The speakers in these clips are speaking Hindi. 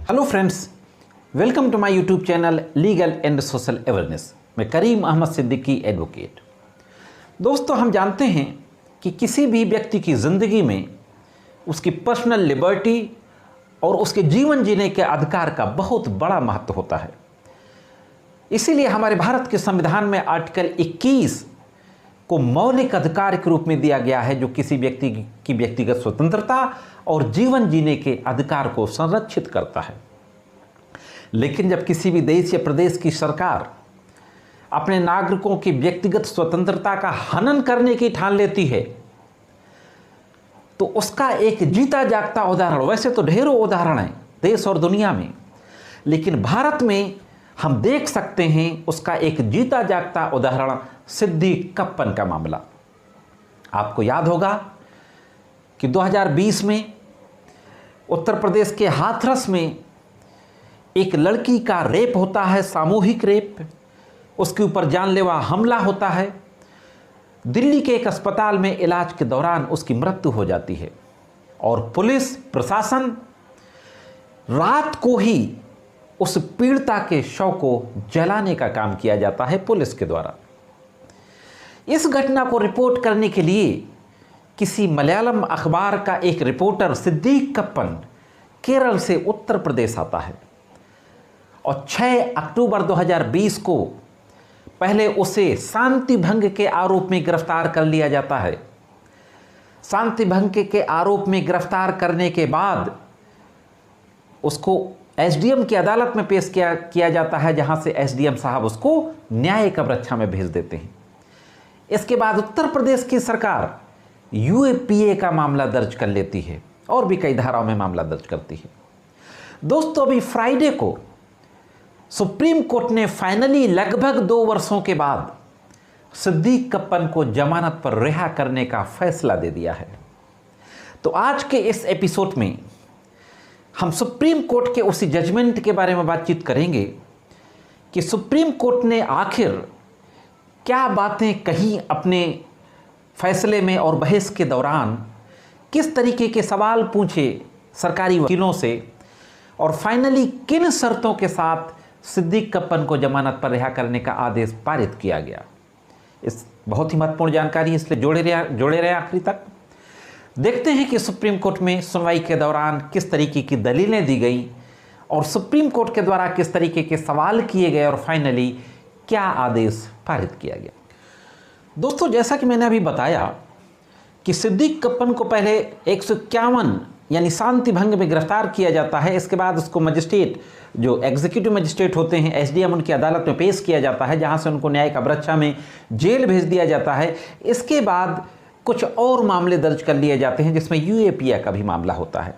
Hello friends, welcome to my YouTube channel legal and social awareness. मैं करीम अहमद सिद्दीकी एडवोकेट। दोस्तों, हम जानते हैं कि किसी भी व्यक्ति की ज़िंदगी में उसकी पर्सनल लिबर्टी और उसके जीवन जीने के अधिकार का बहुत बड़ा महत्व होता है। इसीलिए हमारे भारत के संविधान में आर्टिकल 21 को मौलिक अधिकार के रूप में दिया गया है, जो किसी व्यक्ति की व्यक्तिगत स्वतंत्रता और जीवन जीने के अधिकार को संरक्षित करता है। लेकिन जब किसी भी देश या प्रदेश की सरकार अपने नागरिकों की व्यक्तिगत स्वतंत्रता का हनन करने की ठान लेती है, तो उसका एक जीता जागता उदाहरण, वैसे तो ढेरों उदाहरण हैं देश और दुनिया में, लेकिन भारत में हम देख सकते हैं उसका एक जीता जागता उदाहरण सिद्दीक कप्पन का मामला। आपको याद होगा कि 2020 में उत्तर प्रदेश के हाथरस में एक लड़की का रेप होता है, सामूहिक रेप। उसके ऊपर जानलेवा हमला होता है। दिल्ली के एक अस्पताल में इलाज के दौरान उसकी मृत्यु हो जाती है और पुलिस प्रशासन रात को ही उस पीड़िता के शव को जलाने का काम किया जाता है पुलिस के द्वारा। इस घटना को रिपोर्ट करने के लिए किसी मलयालम अखबार का एक रिपोर्टर सिद्दीक कप्पन केरल से उत्तर प्रदेश आता है और 6 अक्टूबर 2020 को पहले उसे शांति भंग के आरोप में गिरफ्तार कर लिया जाता है। शांति भंग के आरोप में गिरफ्तार करने के बाद उसको एसडीएम की अदालत में पेश किया जाता है, जहां से एसडीएम साहब उसको न्यायिक अवरक्षा में भेज देते हैं। इसके बाद उत्तर प्रदेश की सरकार यूएपीए का मामला दर्ज कर लेती है और भी कई धाराओं में मामला दर्ज करती है। दोस्तों, अभी फ्राइडे को सुप्रीम कोर्ट ने फाइनली लगभग 2 वर्षों के बाद सिद्दीक कप्पन को जमानत पर रिहा करने का फैसला दे दिया है। तो आज के इस एपिसोड में हम सुप्रीम कोर्ट के उसी जजमेंट के बारे में बातचीत करेंगे कि सुप्रीम कोर्ट ने आखिर क्या बातें कही अपने फैसले में और बहस के दौरान, किस तरीके के सवाल पूछे सरकारी वकीलों से और फाइनली किन शर्तों के साथ सिद्दीक कप्पन को जमानत पर रिहा करने का आदेश पारित किया गया। इस बहुत ही महत्वपूर्ण जानकारी, इसलिए जोड़े रहे आखिरी तक। देखते हैं कि सुप्रीम कोर्ट में सुनवाई के दौरान किस तरीके की दलीलें दी गई और सुप्रीम कोर्ट के द्वारा किस तरीके के सवाल किए गए और फाइनली क्या आदेश पारित किया गया। दोस्तों, जैसा कि मैंने अभी बताया कि सिद्दीक कप्पन को पहले 151 यानी शांति भंग में गिरफ्तार किया जाता है। इसके बाद उसको मजिस्ट्रेट, जो एग्जीक्यूटिव मजिस्ट्रेट होते हैं, एसडीएम, उनकी अदालत में पेश किया जाता है, जहां से उनको न्यायिक अवरक्षा में जेल भेज दिया जाता है। इसके बाद कुछ और मामले दर्ज कर लिए जाते हैं, जिसमें यूएपीए का भी मामला होता है।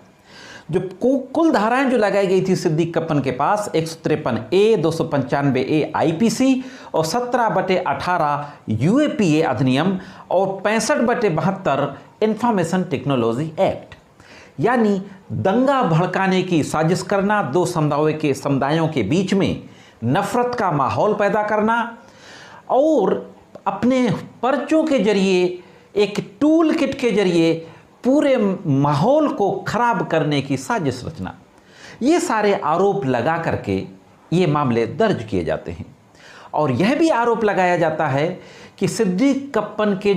जो कुल धाराएं जो लगाई गई थी सिद्दीक कप्पन के पास 153A, 295A आईपीसी और 17/18 यूएपीए अधिनियम और 65/72 इंफॉर्मेशन टेक्नोलॉजी एक्ट, यानी दंगा भड़काने की साजिश करना, 2 समुदायों के बीच में नफरत का माहौल पैदा करना और अपने पर्चों के जरिए, एक टूल किट के जरिए पूरे माहौल को खराब करने की साजिश रचना, ये सारे आरोप लगा करके ये मामले दर्ज किए जाते हैं। और यह भी आरोप लगाया जाता है कि सिद्दीक कप्पन के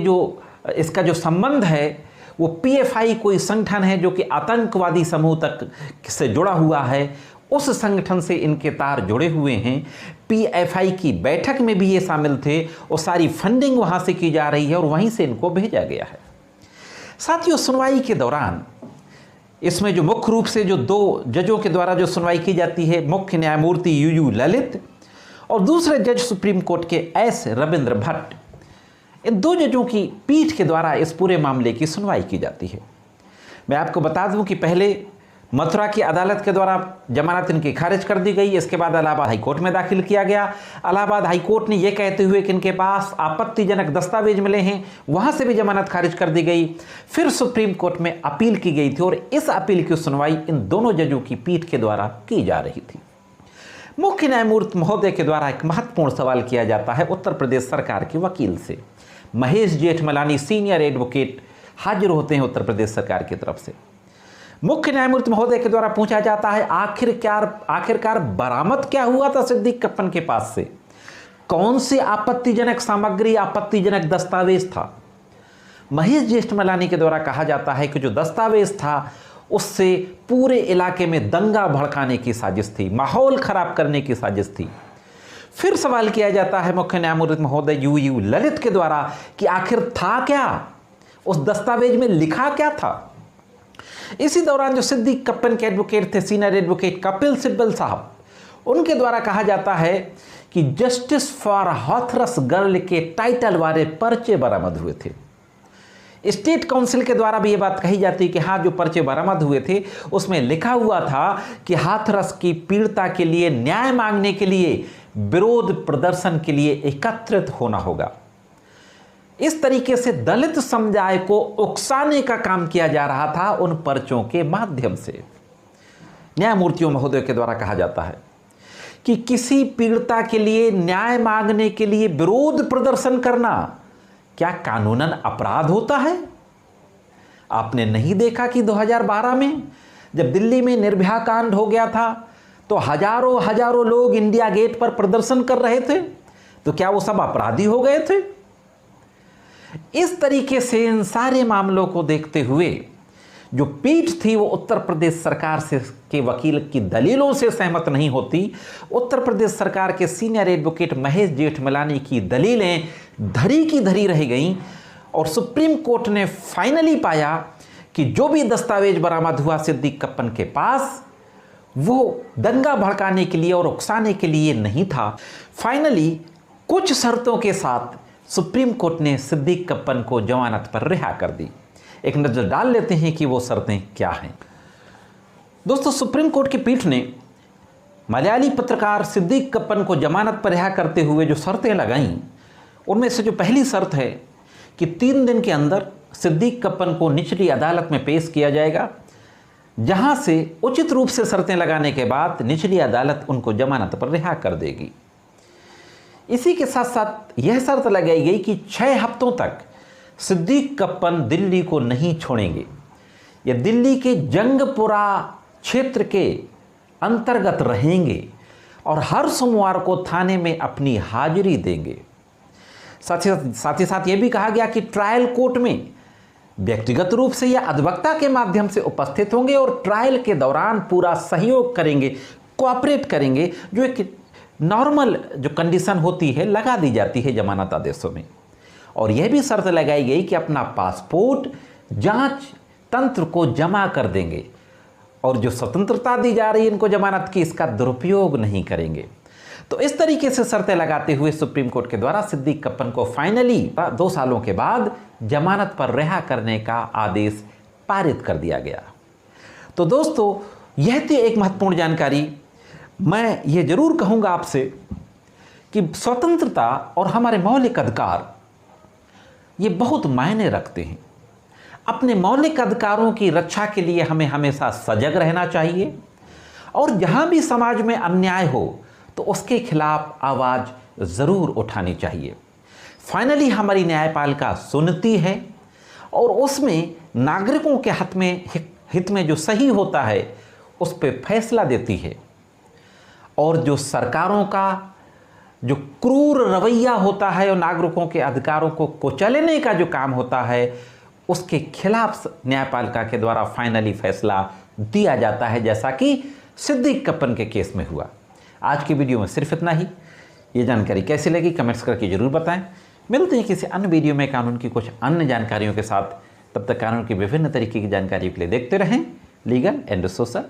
इसका जो संबंध है वो पीएफआई कोई संगठन है जो कि आतंकवादी समूह तक से जुड़ा हुआ है। उस संगठन से इनके तार जुड़े हुए हैं। पीएफआई की बैठक में भी ये शामिल थे और सारी फंडिंग वहाँ से की जा रही है और वहीं से इनको भेजा गया है। साथियों, सुनवाई के दौरान इसमें जो मुख्य रूप से जो 2 जजों के द्वारा जो सुनवाई की जाती है, मुख्य न्यायमूर्ति यूयू ललित और दूसरे जज सुप्रीम कोर्ट के एस रविंद्र भट्ट, इन 2 जजों की पीठ के द्वारा इस पूरे मामले की सुनवाई की जाती है। मैं आपको बता दूं कि पहले मथुरा की अदालत के द्वारा जमानत इनकी खारिज कर दी गई। इसके बाद इलाहाबाद हाईकोर्ट में दाखिल किया गया। इलाहाबाद हाईकोर्ट ने यह कहते हुए कि इनके पास आपत्तिजनक दस्तावेज मिले हैं, वहां से भी जमानत खारिज कर दी गई। फिर सुप्रीम कोर्ट में अपील की गई थी और इस अपील की सुनवाई इन दोनों जजों की पीठ के द्वारा की जा रही थी। मुख्य न्यायमूर्ति महोदय के द्वारा एक महत्वपूर्ण सवाल किया जाता है उत्तर प्रदेश सरकार के वकील से। महेश जेठमलानी सीनियर एडवोकेट हाजिर होते हैं उत्तर प्रदेश सरकार की तरफ से। मुख्य न्यायमूर्ति महोदय के द्वारा पूछा जाता है, आखिरकार बरामद क्या हुआ था सिद्दीक कप्पन के पास से? कौन सी आपत्तिजनक सामग्री, आपत्तिजनक दस्तावेज था? महेश जेठमलानी के द्वारा कहा जाता है कि जो दस्तावेज था उससे पूरे इलाके में दंगा भड़काने की साजिश थी, माहौल खराब करने की साजिश थी। फिर सवाल किया जाता है मुख्य न्यायमूर्ति महोदय यू ललित के द्वारा कि आखिर था क्या, उस दस्तावेज में लिखा क्या था? इसी दौरान जो सिद्दीक कप्पन के एडवोकेट थे, सीनियर एडवोकेट कपिल सिब्बल साहब, उनके द्वारा कहा जाता है कि जस्टिस फॉर हाथरस गर्ल के टाइटल वाले पर्चे बरामद हुए थे। स्टेट काउंसिल के द्वारा भी ये बात कही जाती है कि हाँ, जो पर्चे बरामद हुए थे उसमें लिखा हुआ था कि हाथरस की पीड़िता के लिए न्याय मांगने के लिए विरोध प्रदर्शन के लिए एकत्रित होना होगा। इस तरीके से दलित समुदाय को उकसाने का काम किया जा रहा था उन पर्चों के माध्यम से। न्यायमूर्तियों महोदय के द्वारा कहा जाता है कि किसी पीड़िता के लिए न्याय मांगने के लिए विरोध प्रदर्शन करना क्या कानूनन अपराध होता है? आपने नहीं देखा कि 2012 में जब दिल्ली में निर्भया कांड हो गया था तो हजारों लोग इंडिया गेट पर प्रदर्शन कर रहे थे, तो क्या वो सब अपराधी हो गए थे? इस तरीके से इन सारे मामलों को देखते हुए जो पीठ थी वो उत्तर प्रदेश सरकार से के वकील की दलीलों से सहमत नहीं होती। उत्तर प्रदेश सरकार के सीनियर एडवोकेट महेश जेठमलानी की दलीलें धरी की धरी रह गईं और सुप्रीम कोर्ट ने फाइनली पाया कि जो भी दस्तावेज बरामद हुआ सिद्दीक कप्पन के पास वो दंगा भड़काने के लिए और उकसाने के लिए नहीं था। फाइनली कुछ शर्तों के साथ सुप्रीम कोर्ट ने सिद्दीक कप्पन को जमानत पर रिहा कर दी। एक नज़र डाल लेते हैं कि वो शर्तें क्या हैं। दोस्तों, सुप्रीम कोर्ट की पीठ ने मलयाली पत्रकार सिद्दीक कप्पन को जमानत पर रिहा करते हुए जो शर्तें लगाईं, उनमें से जो पहली शर्त है कि 3 दिन के अंदर सिद्दीक कप्पन को निचली अदालत में पेश किया जाएगा, जहां से उचित रूप से शर्तें लगाने के बाद निचली अदालत उनको जमानत पर रिहा कर देगी। इसी के साथ साथ यह शर्त लगाई गई कि 6 हफ्तों तक सिद्दीक कप्पन दिल्ली को नहीं छोड़ेंगे। ये दिल्ली के जंगपुरा क्षेत्र के अंतर्गत रहेंगे और हर सोमवार को थाने में अपनी हाजिरी देंगे। साथ ही साथ ये भी कहा गया कि ट्रायल कोर्ट में व्यक्तिगत रूप से या अधिवक्ता के माध्यम से उपस्थित होंगे और ट्रायल के दौरान पूरा सहयोग करेंगे, कोऑपरेट करेंगे, जो एक नॉर्मल जो कंडीशन होती है लगा दी जाती है जमानत आदेशों में। और यह भी शर्त लगाई गई कि अपना पासपोर्ट जांच तंत्र को जमा कर देंगे और जो स्वतंत्रता दी जा रही है इनको जमानत की, इसका दुरुपयोग नहीं करेंगे। तो इस तरीके से शर्तें लगाते हुए सुप्रीम कोर्ट के द्वारा सिद्दीक कप्पन को फाइनली 2 सालों के बाद जमानत पर रिहा करने का आदेश पारित कर दिया गया। तो दोस्तों, यह थी एक महत्वपूर्ण जानकारी। मैं ये जरूर कहूँगा आपसे कि स्वतंत्रता और हमारे मौलिक अधिकार ये बहुत मायने रखते हैं। अपने मौलिक अधिकारों की रक्षा के लिए हमें हमेशा सजग रहना चाहिए और जहाँ भी समाज में अन्याय हो तो उसके खिलाफ आवाज़ ज़रूर उठानी चाहिए। फाइनली हमारी न्यायपालिका सुनती है और उसमें नागरिकों के हित में जो सही होता है उस पर फैसला देती है और जो सरकारों का जो क्रूर रवैया होता है और नागरिकों के अधिकारों को कुचलने का जो काम होता है उसके खिलाफ न्यायपालिका के द्वारा फाइनली फैसला दिया जाता है, जैसा कि सिद्दीक कप्पन के केस में हुआ। आज की वीडियो में सिर्फ इतना ही। ये जानकारी कैसी लगी कमेंट्स करके ज़रूर बताएं। मिलते हैं किसी अन्य वीडियो में कानून की कुछ अन्य जानकारियों के साथ। तब तक कानून की विभिन्न तरीके की जानकारियों के लिए देखते रहें लीगल एंड सोशल